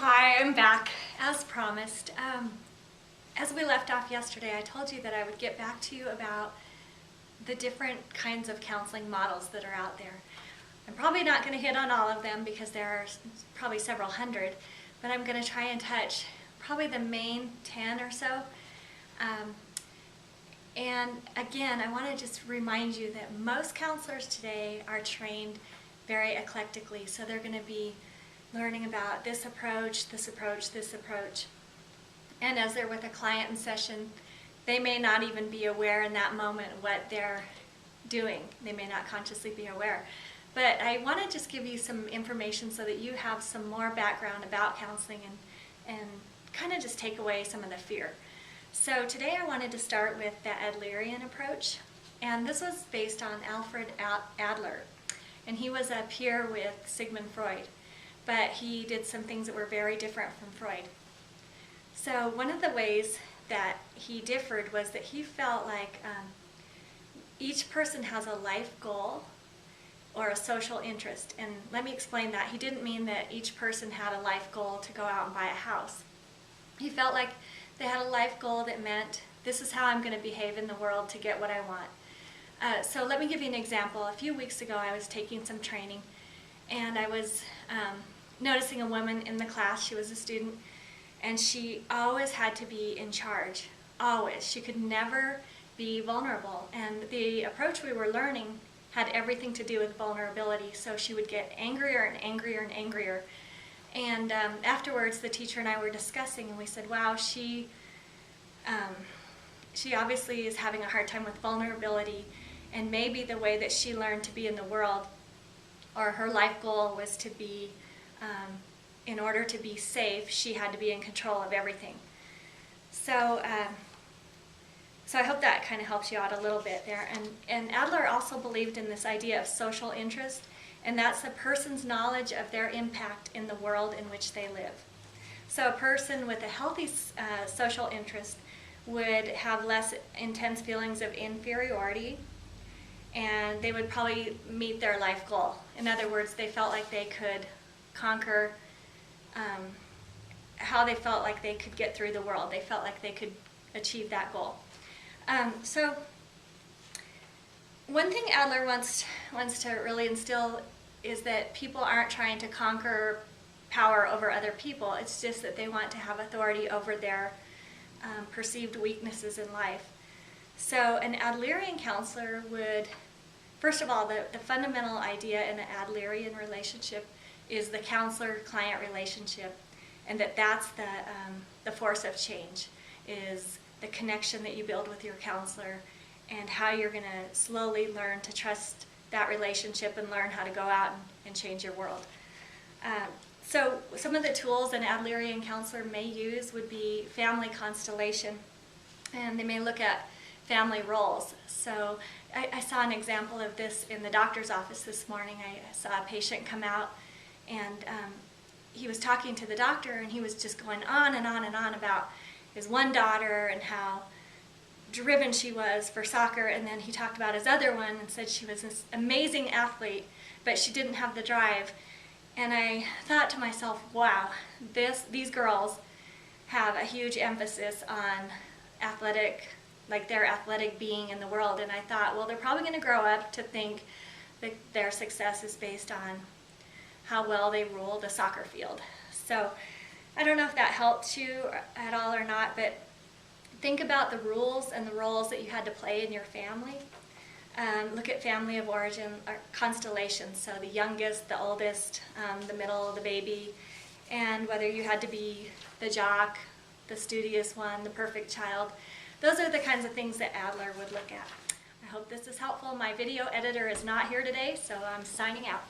Hi, I'm back as promised. As we left off yesterday, I told you that I would get back to you about the different kinds of counseling models that are out there. I'm probably not going to hit on all of them because there are probably several hundred, but I'm going to try and touch probably the main 10 or so. And again, I want to just remind you that most counselors today are trained very eclectically, so they're going to be learning about this approach, this approach, this approach. And as they're with a client in session, they may not even be aware in that moment what they're doing. They may not consciously be aware. But I want to just give you some information so that you have some more background about counseling and kind of just take away some of the fear. So today I wanted to start with the Adlerian approach, and this was based on Alfred Adler, and he was a peer with Sigmund Freud, but he did some things that were very different from Freud. So one of the ways that he differed was that he felt like each person has a life goal or a social interest, and let me explain that. He didn't mean that each person had a life goal to go out and buy a house. He felt like they had a life goal that meant, this is how I'm going to behave in the world to get what I want. So let me give you an example. A few weeks ago I was taking some training, and I was noticing a woman in the class. She was a student, and she always had to be in charge, always. She could never be vulnerable, and the approach we were learning had everything to do with vulnerability, so she would get angrier and angrier and angrier. And afterwards, the teacher and I were discussing, and we said, wow, she obviously is having a hard time with vulnerability, and maybe the way that she learned to be in the world, or her life goal was to be, in order to be safe, she had to be in control of everything. So I hope that kind of helps you out a little bit there. And Adler also believed in this idea of social interest, and that's a person's knowledge of their impact in the world in which they live. So a person with a healthy social interest would have less intense feelings of inferiority, and they would probably meet their life goal. In other words, they felt like they could conquer how they felt like they could get through the world. They felt like they could achieve that goal. So one thing Adler wants to really instill is that people aren't trying to conquer power over other people. It's just that they want to have authority over their perceived weaknesses in life. So an Adlerian counselor would, first of all, the fundamental idea in an Adlerian relationship is the counselor-client relationship, and that's the force of change, is the connection that you build with your counselor and how you're going to slowly learn to trust that relationship and learn how to go out and change your world. So some of the tools an Adlerian counselor may use would be family constellation, and they may look at family roles. So I saw an example of this in the doctor's office this morning. I saw a patient come out, and he was talking to the doctor, and he was just going on and on and on about his one daughter and how driven she was for soccer, and then he talked about his other one and said she was this amazing athlete, but she didn't have the drive. And I thought to myself, wow, these girls have a huge emphasis on their athletic being in the world. And I thought, well, they're probably going to grow up to think that their success is based on how well they rule the soccer field. So I don't know if that helped you at all or not, but think about the rules and the roles that you had to play in your family. Look at family of origin or constellations, so the youngest, the oldest, the middle, the baby, and whether you had to be the jock, the studious one, the perfect child. Those are the kinds of things that Adler would look at. I hope this is helpful. My video editor is not here today, so I'm signing out.